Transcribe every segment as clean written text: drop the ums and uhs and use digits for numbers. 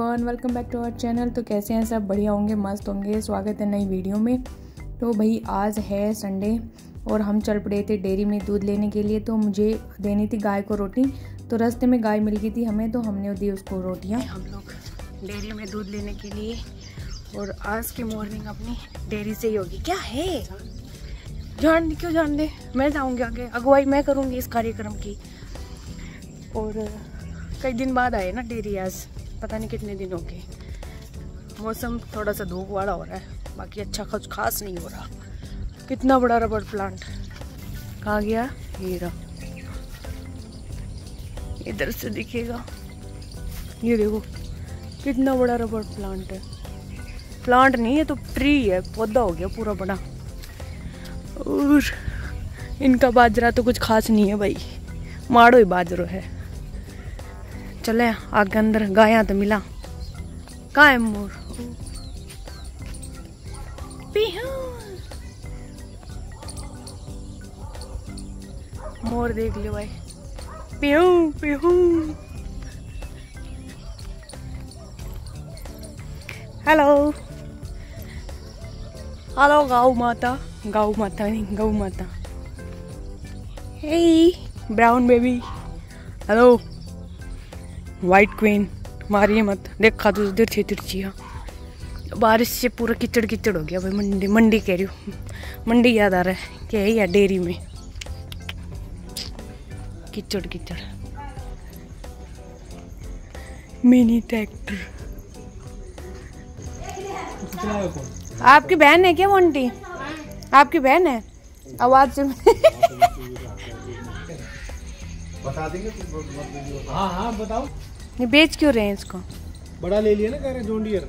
Everyone, welcome back to our channel. तो कैसे हैं सब? बढ़िया होंगे, मस्त होंगे। स्वागत है नई वीडियो में। तो भाई आज है संडे और हम चल पड़े थे डेयरी में दूध लेने के लिए। तो मुझे देनी थी गाय को रोटी, तो रास्ते में गाय मिल गई थी हमें, तो हमने दी उसको रोटियाँ। हम लोग डेयरी में दूध लेने के लिए, और आज की मॉर्निंग अपनी डेयरी से ही होगी। क्या है, क्यों जान दे, मैं जाऊँगी आगे, अगुवाई मैं करूँगी इस कार्यक्रम की। और कई दिन बाद आए ना डेयरी, आज पता नहीं कितने दिन हो गए। मौसम थोड़ा सा धूप वाला हो रहा है, बाकी अच्छा कुछ खास नहीं हो रहा। कितना बड़ा रबर प्लांट, कहाँ गया हीरा, इधर से दिखेगा। ये देखो कितना बड़ा रबर प्लांट है। प्लांट नहीं है तो ट्री है, पौधा हो गया पूरा बड़ा। और इनका बाजरा तो कुछ खास नहीं है भाई, माड़ो ही बाजरो है। चले आगे अंदर, गाया तो मिला। कहाँ है मोर? मोर देख लो भाई, पिहू पिहू। हेलो हेलो गौ माता, गौ माता नहीं, गौ माता। Hey brown baby, hello white queen. मारिए मत, देखा तो इधर थी तिरछिया। बारिश से पूरा कीचड़ कीचड़ हो गया भाई। मंडी कह रही हूँ, मंडी याद आ रहा है कि है या डेयरी में कीचड़ कीचड़। Mini tractor. आपकी बहन है क्या वो आंटी? आपकी बहन है? आवाज से बता देंगे। हाँ बताओ। ये बेच क्यों रहे हैं इसको? बड़ा ले लिया ना, कह रहे हैं जॉन डियर।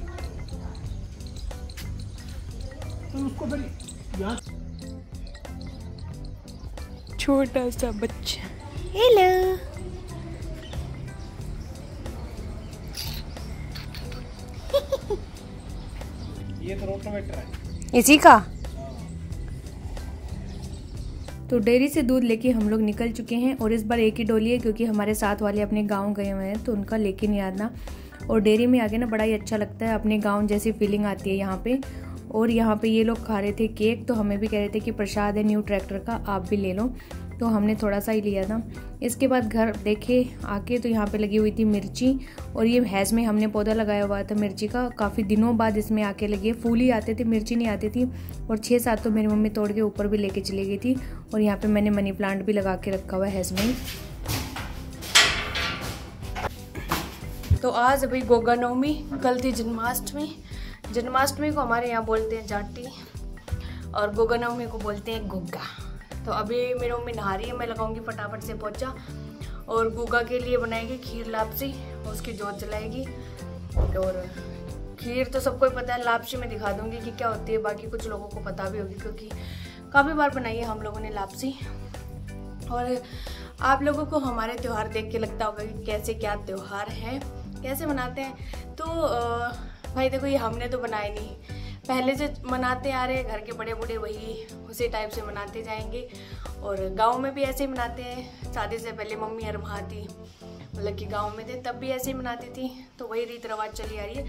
तो उसको फिर यहाँ छोटा सा बच्चा। हेलो, ये तो रोटावेटर है इसी का। तो डेयरी से दूध लेके हम लोग निकल चुके हैं, और इस बार एक ही डोली है क्योंकि हमारे साथ वाले अपने गांव गए हुए हैं, तो उनका लेके नहीं आना। और डेयरी में आके ना बड़ा ही अच्छा लगता है, अपने गांव जैसी फीलिंग आती है यहाँ पे। और यहाँ पे ये लोग खा रहे थे केक, तो हमें भी कह रहे थे कि प्रसाद है न्यू ट्रैक्टर का, आप भी ले लो। तो हमने थोड़ा सा ही लिया था। इसके बाद घर देखे आके तो यहाँ पे लगी हुई थी मिर्ची, और ये हैज में हमने पौधा लगाया हुआ था मिर्ची का। काफ़ी दिनों बाद इसमें आके लगी है, फूल ही आते थे, मिर्ची नहीं आती थी। और 6-7 तो मेरी मम्मी तोड़ के ऊपर भी लेके चली गई थी। और यहाँ पे मैंने मनी प्लांट भी लगा के रखा हुआ है हैज में। तो आज भाई गोगा नवमी, कल थी जन्माष्टमी। जन्माष्टमी को हमारे यहाँ बोलते हैं जाटी, और गोगा नवमी को बोलते हैं गुग्गा। तो अभी मेरी मम्मी नहा रही है, मैं लगाऊंगी फटाफट से पोछा। और गुग्गा के लिए बनाएगी खीर लापसी, उसकी जोत जलाएगी। और खीर तो सबको ही पता है, लापसी में दिखा दूंगी कि क्या होती है, बाकी कुछ लोगों को पता भी होगी क्योंकि काफ़ी बार बनाई है हम लोगों ने लापसी। और आप लोगों को हमारे त्यौहार देख के लगता होगा कि कैसे क्या त्यौहार है, कैसे मनाते हैं। तो भाई देखो, ये हमने तो बनाए नहीं, पहले से मनाते आ रहे घर के बड़े बूढ़े, वही उसी टाइप से मनाते जाएंगे। और गांव में भी ऐसे ही मनाते हैं। शादी से पहले मम्मी और वहाँ थी, मतलब कि गांव में थे तब भी ऐसे ही मनाती थी, तो वही रीत रिवाज चली आ रही है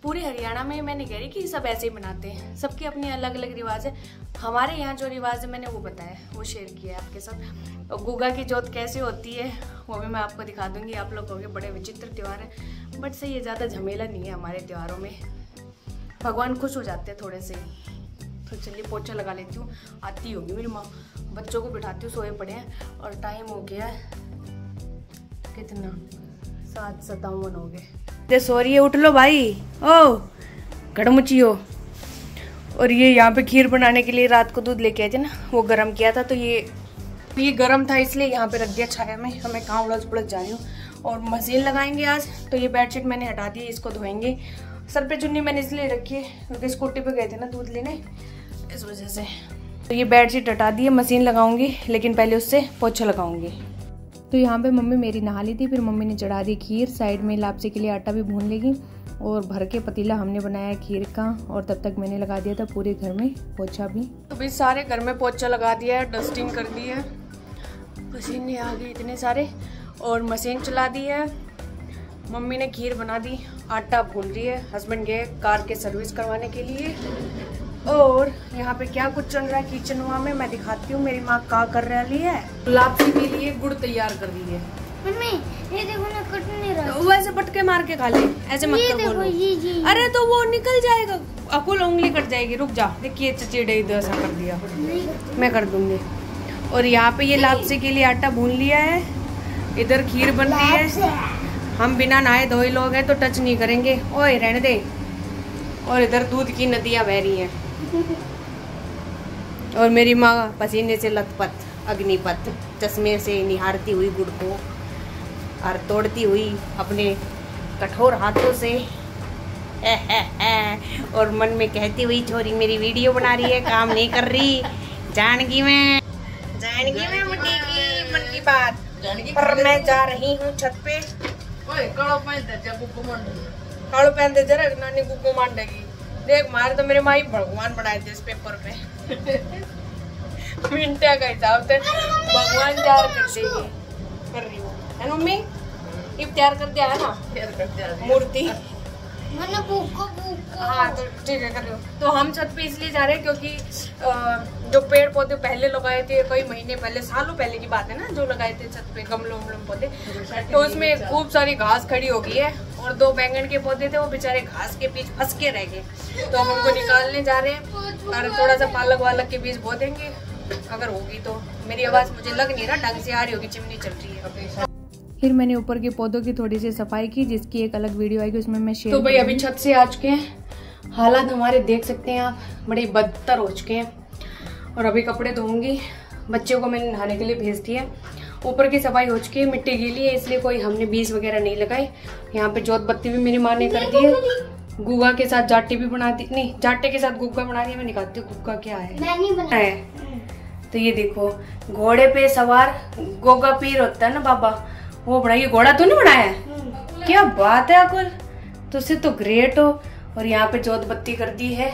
पूरे हरियाणा में। मैं नहीं कह रही कि सब ऐसे ही मनाते हैं, सबके अपने अलग अलग रिवाज है। हमारे यहाँ जो रिवाज है मैंने वो बताया, वो शेयर किया है आपके साथ। और गुग्गा की जोत कैसे होती है वो भी मैं आपको दिखा दूँगी। आप लोग कहोगे बड़े विचित्र त्यौहार है, बट सही है, ज़्यादा झमेला नहीं है हमारे त्योहारों में। भगवान खुश हो जाते हैं थोड़े से ही। तो चलिए पोछा लगा लेती हूँ, आती होगी मेरी माँ। बच्चों को बिठाती हूँ, सोए पड़े हैं, और टाइम हो गया है कितना, 7:57 हो गए। सो रही है, उठ लो भाई, ओ गड़मुची हो। और ये यहाँ पे खीर बनाने के लिए रात को दूध लेके आए थे ना, वो गर्म किया था, तो ये गर्म था इसलिए यहाँ पे रख दिया छाया में। हमें कहाँ उलझ पुलझ जा रही हूँ। और मशीन लगाएंगे आज, तो ये बेडशीट मैंने हटा दी, इसको धोएंगे। सर पे चुन्नी मैंने इसलिए रखी है क्योंकि स्कूटी पे गए थे ना दूध लेने, इस वजह से। तो ये बेडशीट हटा दी है, मशीन लगाऊंगी, लेकिन पहले उससे पोछा लगाऊंगी। तो यहाँ पे मम्मी मेरी नहा ली थी, फिर मम्मी ने चढ़ा दी खीर। साइड में लापसी के लिए आटा भी भून लेगी, और भर के पतीला हमने बनाया खीर का। और तब तक मैंने लगा दिया था पूरे घर में पोछा भी। तो भाई सारे घर में पोछा लगा दिया है, डस्टिंग कर दी है, पसीने आ गए इतने सारे। और मशीन चला दी है, मम्मी ने खीर बना दी आटा भून रही है। हस्बैंड गए कार के सर्विस करवाने के लिए। और यहाँ पे क्या कुछ चल रहा है किचन में मैं दिखाती हूँ। मेरी माँ क्या कर रही है, लापसी के लिए गुड़ तैयार कर रही है। मम्मी ये देखो ना कट नहीं रहा। तो वैसे पटके मार के खा ले, ऐसे मत कर बोलो। अरे तो वो निकल जाएगा, अकुल उंगली कट जाएगी। रुक जा, देखिए चचेड़े इधर ऐसा कर दिया, मैं कर दूंगी। और यहाँ पे ये लापसी के लिए आटा भून लिया है। इधर खीर बन रही है। हम बिना नहाए धोए लोग हैं तो टच नहीं करेंगे। ओए रहने दे। और इधर दूध की नदियाँ बह रही हैं। और मेरी माँ पसीने से लथपथ, अग्निपथ, चश्मे से निहारती हुई गुड़ को और तोड़ती हुई अपने कठोर हाथों से और मन में कहती हुई छोरी मेरी वीडियो बना रही है, काम नहीं कर रही। जानगी मैं मुट्ठी की मन की बात। पर मैं जा रही हूँ छत पे। कालो पहन दे जरा, नानी गुग्गू मान देगी। देख मारे तो मेरे माई भगवान बनाए थे इस पेपर पे। मिनटा का हिसाब से भगवान तैयार कर देगी, कर रही हूँ है मम्मी। ये तैयार कर दिया है ना मूर्ति। हाँ तो ठीक है, कर रही हूँ। तो हम छत पे इसलिए जा रहे हैं क्योंकि जो पेड़ पौधे पहले लगाए थे, कई महीने पहले, सालों पहले की बात है ना, जो लगाए थे छत पे गमलों पौधे, तो उसमें खूब सारी घास खड़ी हो गई है। और 2 बैंगन के पौधे थे, वो बेचारे घास के बीच फंस के रह गए। तो हम उनको निकालने जा रहे हैं और थोड़ा सा पालक वालक के बीज बो देंगे अगर होगी तो। मेरी आवाज़ मुझे लग नहीं रहा ढंग से आ रही होगी, चिमनी चल रही है। फिर मैंने ऊपर के पौधों की थोड़ी सी सफाई की, जिसकी एक अलग वीडियो आएगी, उसमें मैं शेयर। तो भाई अभी छत से आ चुके हैं। हालात हमारे देख सकते हैं आप, बड़े बदतर हो चुके हैं। और अभी कपड़े धोऊंगी। बच्चों को मैंने नहाने के लिए भेज दिया। ऊपर की सफाई हो चुकी है, मिट्टी गीली है इसलिए कोई हमने बीज वगैरह नहीं लगाए। यहाँ पे जोत बत्ती भी मेरी माँ ने कर दी है। गुग्गा के साथ जाटी भी बना दी, नहीं जाटे के साथ गुग्गा बना रही है। मैं निकालती हूँ गुग्गा क्या है। मैं नहीं बनाया। तो ये देखो, घोड़े पे सवार गोगा पीर होता है ना बाबा, वो बनाइए। घोड़ा तूने बनाया है? क्या बात है अकुल, तुझसे तो ग्रेट हो। और यहाँ पे जोत बत्ती कर दी है।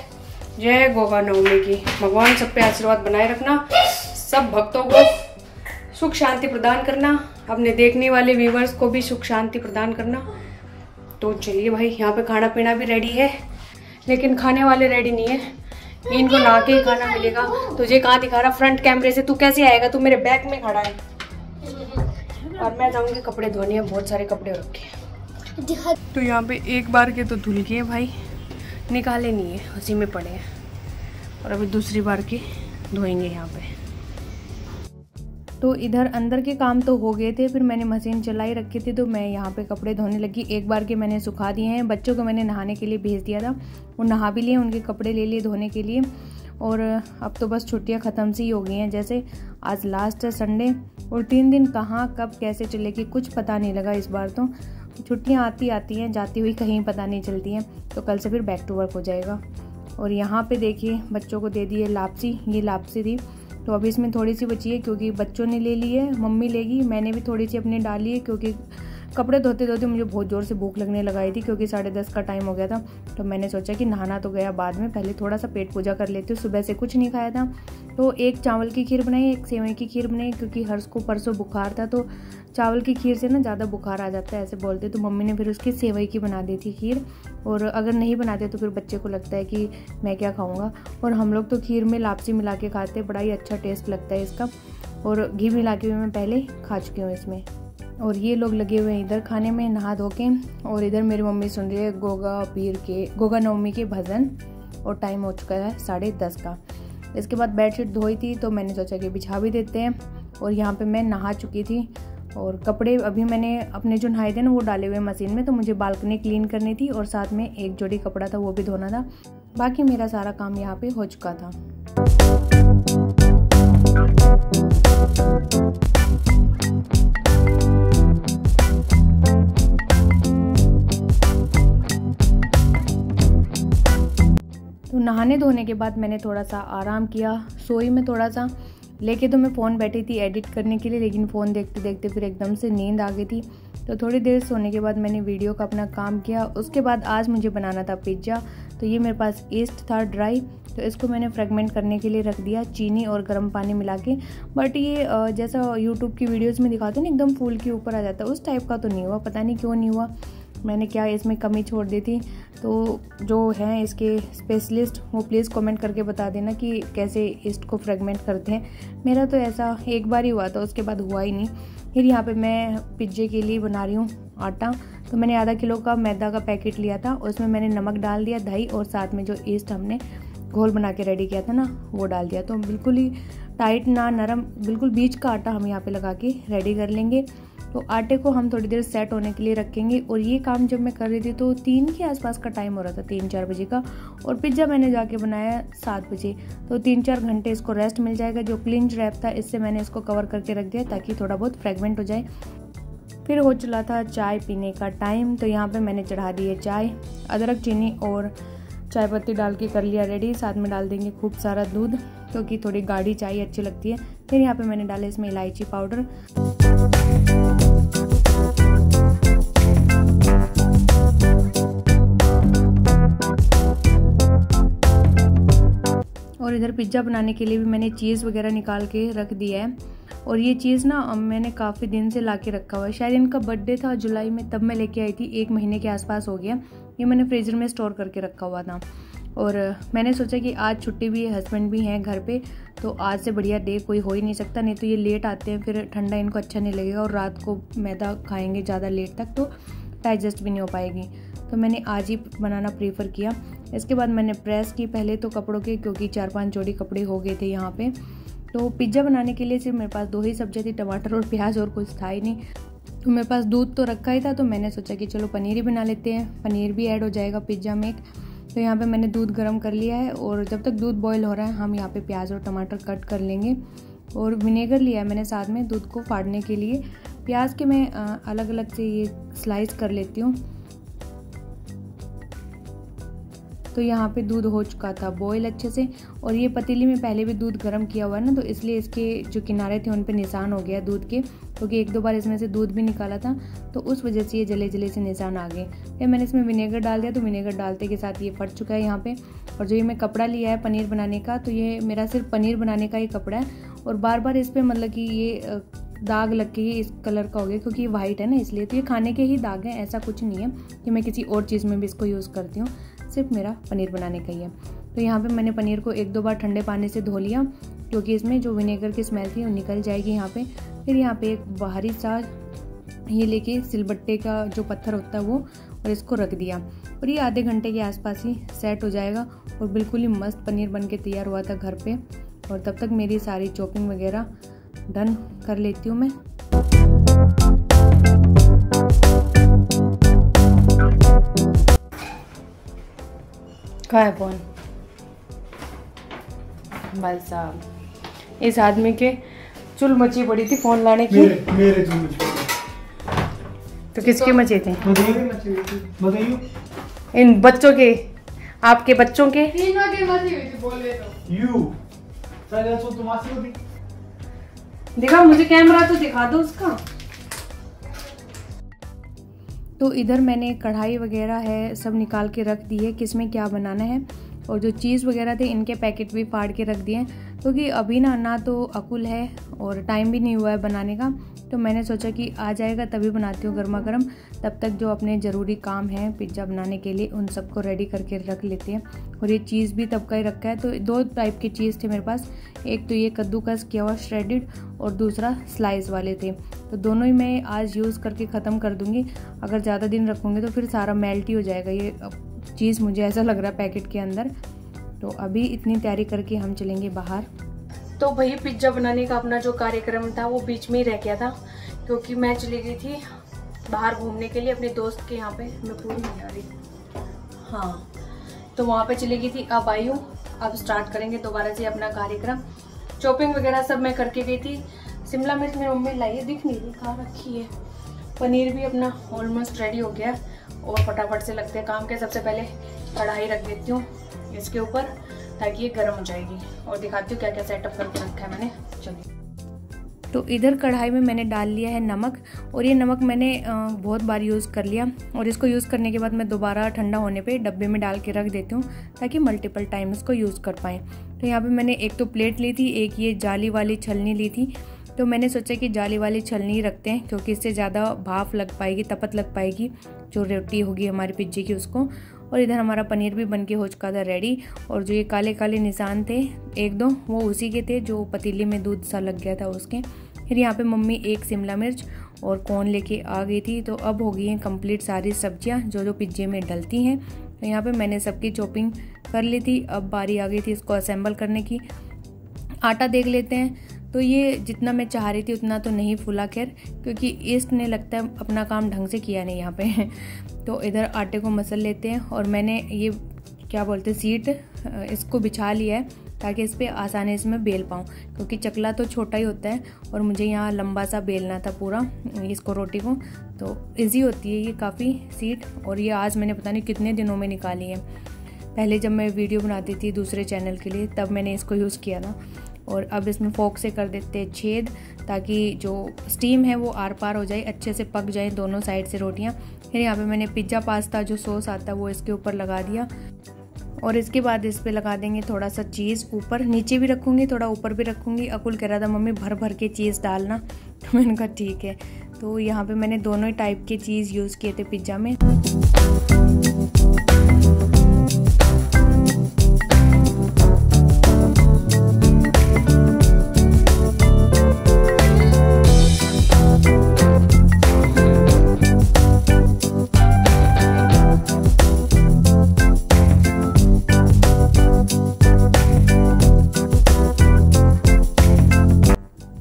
जय गोगा नवमी की। भगवान सब पे आशीर्वाद बनाए रखना, सब भक्तों को सुख शांति प्रदान करना, अपने देखने वाले व्यूवर्स को भी सुख शांति प्रदान करना। तो चलिए भाई, यहाँ पे खाना पीना भी रेडी है, लेकिन खाने वाले रेडी नहीं है। इनको नहा के ही खाना मिलेगा। तुझे कहाँ दिखा रहा फ्रंट कैमरे से? तू कैसे आएगा? तू मेरे बैक में खड़ा है। और मैं जाऊंगी कपड़े धोने, बहुत सारे कपड़े रखे। तो यहाँ पे एक बार के तो धुल गए भाई, निकाले नहीं है, उसी में पड़े हैं। और अभी दूसरी बार के धोएंगे यहाँ पे। तो इधर अंदर के काम तो हो गए थे, फिर मैंने मशीन चलाई रखी थी, तो मैं यहाँ पे कपड़े धोने लगी। एक बार के मैंने सुखा दिए हैं। बच्चों को मैंने नहाने के लिए भेज दिया था, वो नहा भी लिए, उनके कपड़े ले लिए धोने के लिए। और अब तो बस छुट्टियाँ ख़त्म सी हो गई हैं। जैसे आज लास्ट है संडे, और 3 दिन कहाँ कब कैसे चलेगी कुछ पता नहीं लगा। इस बार तो छुट्टियाँ आती हैं, जाती हुई कहीं पता नहीं चलती हैं। तो कल से फिर बैक टू वर्क हो जाएगा। और यहाँ पे देखिए बच्चों को दे दिए लापसी। ये लापसी थी, तो अभी इसमें थोड़ी सी बची है क्योंकि बच्चों ने ले ली है, मम्मी लेगी, मैंने भी थोड़ी सी अपनी डाली है क्योंकि कपड़े धोते धोते मुझे बहुत ज़ोर से भूख लगने लगाई थी क्योंकि 10:30 का टाइम हो गया था। तो मैंने सोचा कि नहाना तो गया बाद में, पहले थोड़ा सा पेट पूजा कर लेती हूँ। सुबह से कुछ नहीं खाया था, तो एक चावल की खीर बनाई, एक सेवई की खीर बनाई, क्योंकि हर्ष को परसों बुखार था, तो चावल की खीर से ना ज़्यादा बुखार आ जाता है ऐसे बोलते। तो मम्मी ने फिर उसकी सेवई की बना दी थी खीर। और अगर नहीं बनाते तो फिर बच्चे को लगता है कि मैं क्या खाऊँगा। और हम लोग तो खीर में लापसी मिला के खाते हैं, बड़ा ही अच्छा टेस्ट लगता है इसका। और घी मिला के भी मैं पहले खा चुकी हूँ इसमें। और ये लोग लगे हुए हैं इधर खाने में नहा धो के। और इधर मेरी मम्मी सुन रही है गोगा नवमी के भजन। और टाइम हो चुका है 10:30 का। इसके बाद बेडशीट धोई थी तो मैंने सोचा कि बिछा भी देते हैं। और यहाँ पे मैं नहा चुकी थी और कपड़े अभी मैंने अपने जो नहाए थे ना वो डाले हुए मशीन में। तो मुझे बालकनी क्लीन करनी थी और साथ में एक जोड़ी कपड़ा था वो भी धोना था। बाकी मेरा सारा काम यहाँ पे हो चुका था। तो नहाने धोने के बाद मैंने थोड़ा सा आराम किया, सोई में थोड़ा सा लेके। तो मैं फ़ोन बैठी थी एडिट करने के लिए, लेकिन फ़ोन देखते देखते फिर एकदम से नींद आ गई थी। तो थोड़ी देर सोने के बाद मैंने वीडियो का अपना काम किया। उसके बाद आज मुझे बनाना था पिज्ज़ा। तो ये मेरे पास ईस्ट था ड्राई, तो इसको मैंने फ्रेगमेंट करने के लिए रख दिया चीनी और गर्म पानी मिला के। बट ये जैसा यूट्यूब की वीडियोज़ में दिखाते हैं ना एकदम फूल के ऊपर आ जाता है, उस टाइप का तो नहीं हुआ, पता नहीं क्यों नहीं हुआ। मैंने क्या इसमें कमी छोड़ दी थी, तो जो हैं इसके स्पेशलिस्ट वो प्लीज़ कमेंट करके बता देना कि कैसे ईस्ट को फ्रेगमेंट करते हैं। मेरा तो ऐसा एक बार ही हुआ था, उसके बाद हुआ ही नहीं। फिर यहाँ पे मैं पिज्जे के लिए बना रही हूँ आटा। तो मैंने आधा किलो का मैदा का पैकेट लिया था, उसमें मैंने नमक डाल दिया, दही और साथ में जो ईस्ट हमने घोल बना के रेडी किया था ना वो डाल दिया। तो बिल्कुल ही टाइट ना नरम, बिल्कुल बीच का आटा हम यहाँ पे लगा के रेडी कर लेंगे। तो आटे को हम थोड़ी देर सेट होने के लिए रखेंगे। और ये काम जब मैं कर रही थी तो 3 के आसपास का टाइम हो रहा था, 3-4 बजे का। और पिज्ज़ा मैंने जाके बनाया 7 बजे। तो 3-4 घंटे इसको रेस्ट मिल जाएगा। जो क्लिंच रैप था इससे मैंने इसको कवर करके रख दिया ताकि थोड़ा बहुत फ्रेगमेंट हो जाए। फिर हो चला था चाय पीने का टाइम। तो यहाँ पे मैंने चढ़ा दी है चाय, अदरक चीनी और चाय पत्ती डाल के कर लिया रेडी। साथ में डाल देंगे खूब सारा दूध क्योंकि थोड़ी गाढ़ी चाय अच्छी लगती है। फिर यहाँ पे मैंने डाला इसमें इलायची पाउडर, और इधर पिज्ज़ा बनाने के लिए भी मैंने चीज़ वगैरह निकाल के रख दिया है। और ये चीज़ ना मैंने काफ़ी दिन से ला के रखा हुआ है। शायद इनका बर्थडे था जुलाई में, तब मैं लेके आई थी। 1 महीने के आसपास हो गया। ये मैंने फ्रीजर में स्टोर करके रखा हुआ था। और मैंने सोचा कि आज छुट्टी भी है, हस्बैंड भी हैं घर पे, तो आज से बढ़िया डे कोई हो ही नहीं सकता। नहीं तो ये लेट आते हैं, फिर ठंडा इनको अच्छा नहीं लगेगा और रात को मैदा खाएंगे ज़्यादा लेट तक तो डाइजेस्ट भी नहीं हो पाएगी। तो मैंने आज ही बनाना प्रीफर किया। इसके बाद मैंने प्रेस की पहले तो कपड़ों के, क्योंकि 4-5 जोड़ी कपड़े हो गए थे यहाँ पे। तो पिज्ज़ा बनाने के लिए सिर्फ मेरे पास 2 ही सब्जियाँ थी, टमाटर और प्याज, और कुछ था ही नहीं। तो मेरे पास दूध तो रखा ही था, तो मैंने सोचा कि चलो पनीर ही बना लेते हैं, पनीर भी ऐड हो जाएगा पिज्ज़ा में। तो यहाँ पे मैंने दूध गर्म कर लिया है और जब तक दूध बॉईल हो रहा है हम यहाँ पे प्याज और टमाटर कट कर लेंगे। और विनेगर लिया है मैंने साथ में दूध को फाड़ने के लिए। प्याज के मैं अलग अलग से ये स्लाइस कर लेती हूँ। तो यहाँ पे दूध हो चुका था बॉईल अच्छे से। और ये पतीली में पहले भी दूध गर्म किया हुआ है ना, तो इसलिए इसके जो किनारे थे उन पे निशान हो गया दूध के, क्योंकि 1-2 बार इसमें से दूध भी निकाला था, तो उस वजह से ये जले जले से निशान आ गए। फिर मैंने इसमें विनेगर डाल दिया, तो विनेगर डालते के साथ ये फट चुका है यहाँ पे। और जो ये मैं कपड़ा लिया है पनीर बनाने का, तो ये मेरा सिर्फ पनीर बनाने का ही कपड़ा है। और बार बार इस पर मतलब कि ये दाग लग के इस कलर का हो गया, क्योंकि ये वाइट है ना इसलिए। तो ये खाने के ही दाग हैं, ऐसा कुछ नहीं है कि मैं किसी और चीज़ में भी इसको यूज़ करती हूँ, सिर्फ मेरा पनीर बनाने का ही है। तो यहाँ पे मैंने पनीर को 1-2 बार ठंडे पानी से धो लिया, क्योंकि इसमें जो विनेगर की स्मेल थी वो निकल जाएगी यहाँ पे। फिर यहाँ पे एक बाहरी सा ये लेके सिलबट्टे का जो पत्थर होता है वो, और इसको रख दिया। और ये आधे घंटे के आसपास ही सेट हो जाएगा। और बिल्कुल ही मस्त पनीर बन के तैयार हुआ था घर पे। और तब तक मेरी सारी चॉपिंग वगैरह डन कर लेती हूँ मैं। कहाँ है फोन? भाई साहब, इस आदमी के चुल मची पड़ी थी फोन लाने की। मेरे चुल मची पड़ी। तो किसके मचे थे? बताइए। इन बच्चों के, आपके बच्चों के। तीनों के मची हुई थी, बोल रहे तो। यू सारे तो तुम्हारी होती। दिखा मुझे कैमरा तो दिखा दो उसका। तो इधर मैंने कढ़ाई वगैरह है सब निकाल के रख दी है, किसमें क्या बनाना है। और जो चीज़ वगैरह थे इनके पैकेट भी फाड़ के रख दिए हैं, क्योंकि अभी ना तो अकुल है और टाइम भी नहीं हुआ है बनाने का। तो मैंने सोचा कि आ जाएगा तभी बनाती हूँ गर्मा गर्म। तब तक जो अपने ज़रूरी काम हैं पिज्ज़ा बनाने के लिए उन सबको रेडी करके रख लेते हैं। और ये चीज़ भी तब का ही रखा है। तो 2 टाइप की चीज़ थे मेरे पास, एक तो ये कद्दूकस किया हुआ श्रेडेड, और दूसरा स्लाइस वाले थे। तो दोनों ही मैं आज यूज़ करके ख़त्म कर दूँगी। अगर ज़्यादा दिन रखूँगी तो फिर सारा मेल्ट ही हो जाएगा ये चीज़, मुझे ऐसा लग रहा है पैकेट के अंदर। तो अभी इतनी तैयारी करके हम चलेंगे बाहर। तो भाई पिज्ज़ा बनाने का अपना जो कार्यक्रम था वो बीच में ही रह गया था, क्योंकि मैं चली गई थी बाहर घूमने के लिए अपने दोस्त के यहाँ पे। मैं पूरी नहीं आ रही, हाँ, तो वहाँ पे चली गई थी। अब आई हूँ, अब स्टार्ट करेंगे दोबारा से अपना कार्यक्रम। चॉपिंग वगैरह सब मैं करके गई थी। शिमला मिर्च मेरी मम्मी लाई है, दिख नहीं रही कहाँ रखी है। पनीर भी अपना ऑलमोस्ट रेडी हो गया और फटाफट से लगते हैं काम के। सबसे पहले कढ़ाई रख देती हूँ इसके ऊपर ताकि ये गर्म हो जाएगी, और दिखाती हूँ क्या क्या सेटअप करके रखा है मैंने। चलिए, तो इधर कढ़ाई में मैंने डाल लिया है नमक, और ये नमक मैंने बहुत बार यूज़ कर लिया। और इसको यूज़ करने के बाद मैं दोबारा ठंडा होने पे डब्बे में डाल के रख देती हूँ ताकि मल्टीपल टाइम इसको यूज़ कर पाएँ। तो यहाँ पे मैंने एक तो प्लेट ली थी, एक ये जाली वाली छलनी ली थी, तो मैंने सोचा कि जाली वाली छलनी रखते हैं, क्योंकि इससे ज़्यादा भाप लग पाएगी, तपत लग पाएगी जो रोटी होगी हमारी पिज्जे की उसको। और इधर हमारा पनीर भी बन के हो चुका था रेडी। और जो ये काले काले निशान थे एक दो, वो उसी के थे जो पतीले में दूध सा लग गया था उसके। फिर यहाँ पे मम्मी एक शिमला मिर्च और कॉर्न लेके आ गई थी। तो अब हो गई हैं कंप्लीट सारी सब्जियाँ जो जो पिज्जे में डलती हैं। तो यहाँ पे मैंने सबकी चॉपिंग कर ली थी। अब बारी आ गई थी इसको असेंबल करने की। आटा देख लेते हैं। तो ये जितना मैं चाह रही थी उतना तो नहीं फूला, खैर, क्योंकि ईस्ट ने लगता है अपना काम ढंग से किया नहीं यहाँ पे। तो इधर आटे को मसल लेते हैं। और मैंने ये क्या बोलते हैं सीट इसको बिछा लिया है ताकि इस पर आसानी से मैं बेल पाऊँ, क्योंकि चकला तो छोटा ही होता है और मुझे यहाँ लंबा सा बेलना था पूरा इसको रोटी को। तो इजी होती है ये काफ़ी सीट। और ये आज मैंने पता नहीं कितने दिनों में निकाली है। पहले जब मैं वीडियो बनाती थी दूसरे चैनल के लिए तब मैंने इसको यूज़ किया था। और अब इसमें फोक से कर देते हैं छेद, ताकि जो स्टीम है वो आर पार हो जाए, अच्छे से पक जाए दोनों साइड से रोटियां। फिर यहाँ पे मैंने पिज़्ज़ा पास्ता जो सॉस आता है वो इसके ऊपर लगा दिया। और इसके बाद इस पे लगा देंगे थोड़ा सा चीज़, ऊपर नीचे भी रखूँगी, थोड़ा ऊपर भी रखूँगी। अकुल कह रहा था मम्मी भर भर के चीज़ डालना, तो मैंने कहा ठीक है। तो यहाँ पे मैंने दोनों ही टाइप के चीज़ यूज़ किए थे पिज़्ज़ा में।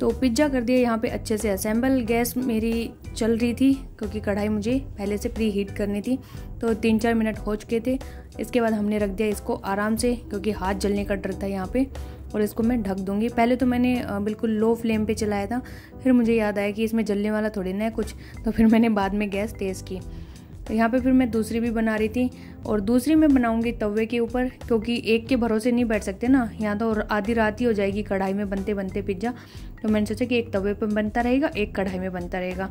तो पिज़्ज़ा कर दिया यहाँ पे अच्छे से असेंबल। गैस मेरी चल रही थी क्योंकि कढ़ाई मुझे पहले से प्री हीट करनी थी। तो 3-4 मिनट हो चुके थे। इसके बाद हमने रख दिया इसको आराम से, क्योंकि हाथ जलने का डर था यहाँ पे। और इसको मैं ढक दूँगी। पहले तो मैंने बिल्कुल लो फ्लेम पे चलाया था, फिर मुझे याद आया कि इसमें जलने वाला थोड़ी ना है कुछ, तो फिर मैंने बाद में गैस तेज़ की। तो यहाँ पे फिर मैं दूसरी भी बना रही थी। और दूसरी मैं बनाऊंगी तवे के ऊपर, क्योंकि एक के भरोसे नहीं बैठ सकते ना, यहाँ तो आधी रात ही हो जाएगी कढ़ाई में बनते बनते पिज़्ज़ा। तो मैंने सोचा कि एक तवे पे बनता रहेगा, एक कढ़ाई में बनता रहेगा,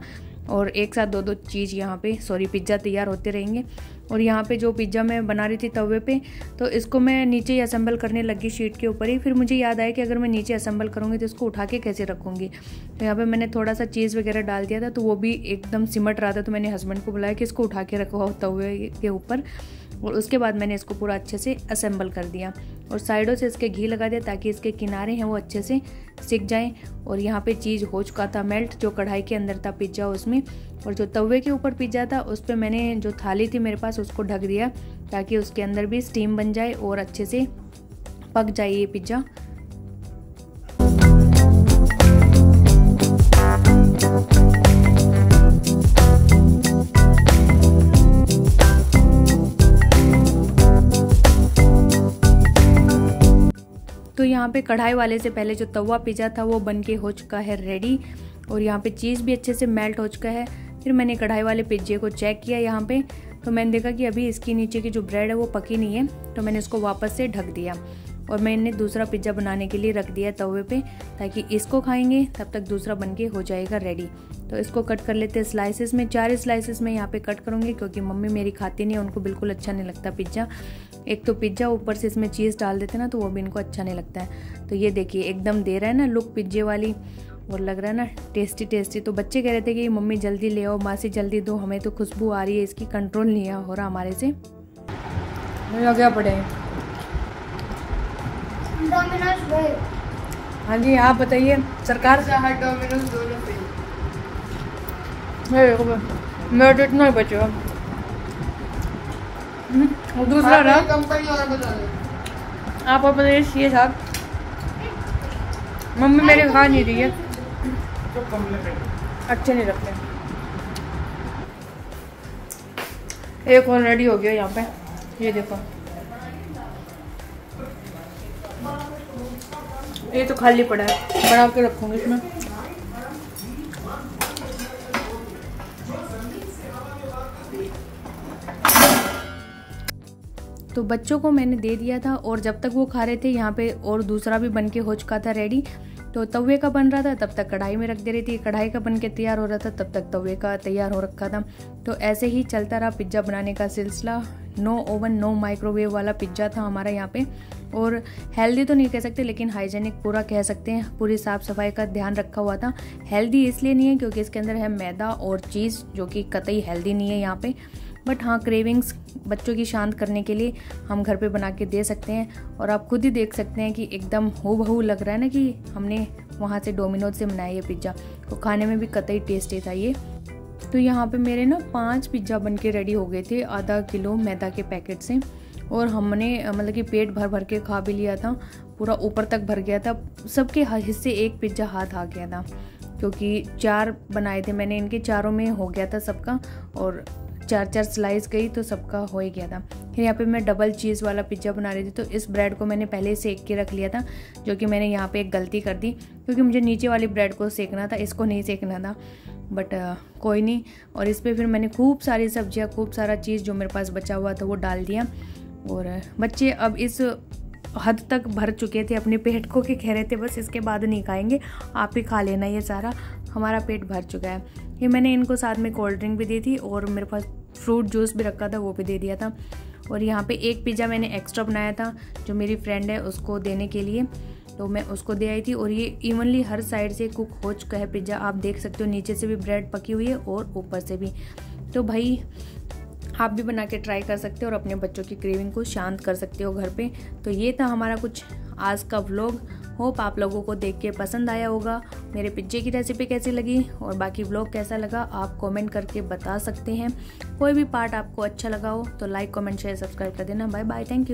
और एक साथ दो चीज़ यहाँ पे पिज़्ज़ा तैयार होते रहेंगे। और यहाँ पे जो पिज़्ज़ा मैं बना रही थी तवे पे, तो इसको मैं नीचे ही असेंबल करने लगी शीट के ऊपर ही। फिर मुझे याद आया कि अगर मैं नीचे असेंबल करूँगी तो इसको उठा के कैसे रखूँगी। तो यहाँ पे मैंने थोड़ा सा चीज़ वगैरह डाल दिया था, तो वो भी एकदम सिमट रहा था। तो मैंने हस्बैंड को बुलाया कि इसको उठा के रखवाओ तवे के ऊपर। और उसके बाद मैंने इसको पूरा अच्छे से असेंबल कर दिया और साइडों से इसके घी लगा दिया ताकि इसके किनारे हैं वो अच्छे से सिक जाएं। और यहाँ पे चीज़ हो चुका था मेल्ट, जो कढ़ाई के अंदर था पिज़्ज़ा उसमें। और जो तवे के ऊपर पिज़्ज़ा था उस पर मैंने जो थाली थी मेरे पास उसको ढक दिया ताकि उसके अंदर भी स्टीम बन जाए और अच्छे से पक जाए ये पिज़्ज़ा। तो यहाँ पे कढ़ाई वाले से पहले जो तवा पिज़्ज़ा था वो बन के हो चुका है रेडी। और यहाँ पे चीज़ भी अच्छे से मेल्ट हो चुका है। फिर मैंने कढ़ाई वाले पिज़्ज़े को चेक किया यहाँ पे, तो मैंने देखा कि अभी इसकी नीचे की जो ब्रेड है वो पकी नहीं है। तो मैंने इसको वापस से ढक दिया और मैंने दूसरा पिज़्ज़ा बनाने के लिए रख दिया तवे पे, ताकि इसको खाएंगे तब तक दूसरा बन के हो जाएगा रेडी। तो इसको कट कर लेते हैं स्लाइसेस में। 4 स्लाइसेस में यहाँ पे कट करूँगी, क्योंकि मम्मी मेरी खाती नहीं है, उनको बिल्कुल अच्छा नहीं लगता पिज़्ज़ा। एक तो पिज़्ज़ा ऊपर से इसमें चीज़ डाल देते ना, तो वो भी इनको अच्छा नहीं लगता है। तो ये देखिए एकदम दे रहा है ना लुक पिज़्ज़े वाली, और लग रहा है ना टेस्टी टेस्टी। तो बच्चे कह रहे थे कि मम्मी जल्दी ले आओ, मासी जल्दी दो, हमें तो खुशबू आ रही है इसकी, कंट्रोल नहीं हो रहा हमारे से। क्या पड़े? हाँ जी, आप बताइए सरकार। मेरा तो इतना ही बचेगा। और दूसरा रहा आप और बताइए ये साहब, मम्मी मेरे खा नहीं रही है, अच्छे नहीं लगते। एक और रेडी हो गया यहाँ पे, ये देखो, ये तो खाली पड़ा है, बना के रखूंगी इसमें। तो बच्चों को मैंने दे दिया था और जब तक वो खा रहे थे यहाँ पे और दूसरा भी बन के हो चुका था रेडी। तो तवे का बन रहा था तब तक कढ़ाई में रख दे रही थी, कढ़ाई का बन के तैयार हो रहा था तब तक तवे का तैयार हो रखा था। तो ऐसे ही चलता रहा पिज़्ज़ा बनाने का सिलसिला। नो ओवन नो माइक्रोवेव वाला पिज़्ज़ा था हमारा यहाँ पे। और हेल्दी तो नहीं कह सकते लेकिन हाइजेनिक पूरा कह सकते हैं, पूरी साफ़ सफाई का ध्यान रखा हुआ था। हेल्दी इसलिए नहीं है क्योंकि इसके अंदर है मैदा और चीज़, जो कि कतई हेल्दी नहीं है यहाँ पे। बट हाँ, क्रेविंग्स बच्चों की शांत करने के लिए हम घर पे बना के दे सकते हैं। और आप खुद ही देख सकते हैं कि एकदम हूबहू लग रहा है ना कि हमने वहाँ से डोमिनोज से बनाया ये पिज़्ज़ा। तो खाने में भी कतई टेस्टी था ये। तो यहाँ पे मेरे ना 5 पिज़्ज़ा बन के रेडी हो गए थे आधा किलो मैदा के पैकेट से। और हमने मतलब कि पेट भर भर के खा भी लिया था, पूरा ऊपर तक भर गया था। सबके हिस्से एक पिज़्ज़ा हाथ आ गया था क्योंकि 4 बनाए थे मैंने, इनके चारों में हो गया था सबका। और 4-4 स्लाइस गई तो सबका हो ही गया था। फिर यहाँ पे मैं डबल चीज़ वाला पिज़्ज़ा बना रही थी। तो इस ब्रेड को मैंने पहले सेक के रख लिया था, जो कि मैंने यहाँ पे एक गलती कर दी क्योंकि मुझे नीचे वाली ब्रेड को सेकना था, इसको नहीं सेकना था। बट कोई नहीं। और इस पर फिर मैंने खूब सारी सब्जियाँ, खूब सारा चीज़ जो मेरे पास बचा हुआ था वो डाल दिया। और बच्चे अब इस हद तक भर चुके थे अपने पेट को कि कह रहे थे बस इसके बाद नहीं खाएंगे, आप ही खा लेना ये सारा, हमारा पेट भर चुका है। ये मैंने इनको साथ में कोल्ड ड्रिंक भी दी थी और मेरे पास फ्रूट जूस भी रखा था, वो भी दे दिया था। और यहाँ पे एक पिज़्ज़ा मैंने एक्स्ट्रा बनाया था जो मेरी फ्रेंड है उसको देने के लिए, तो मैं उसको दे आई थी। और ये इवनली हर साइड से कुक हो चुका है पिज़्ज़ा, आप देख सकते हो नीचे से भी ब्रेड पकी हुई है और ऊपर से भी। तो भाई आप भी बना के ट्राई कर सकते हो और अपने बच्चों की क्रेविंग को शांत कर सकते हो घर पे। तो ये था हमारा कुछ आज का व्लॉग। होप आप लोगों को देख के पसंद आया होगा। मेरे पिज़्ज़े की रेसिपी कैसी लगी और बाकी व्लॉग कैसा लगा आप कमेंट करके बता सकते हैं। कोई भी पार्ट आपको अच्छा लगा हो तो लाइक कमेंट शेयर सब्सक्राइब कर देना। Bye bye, thank you.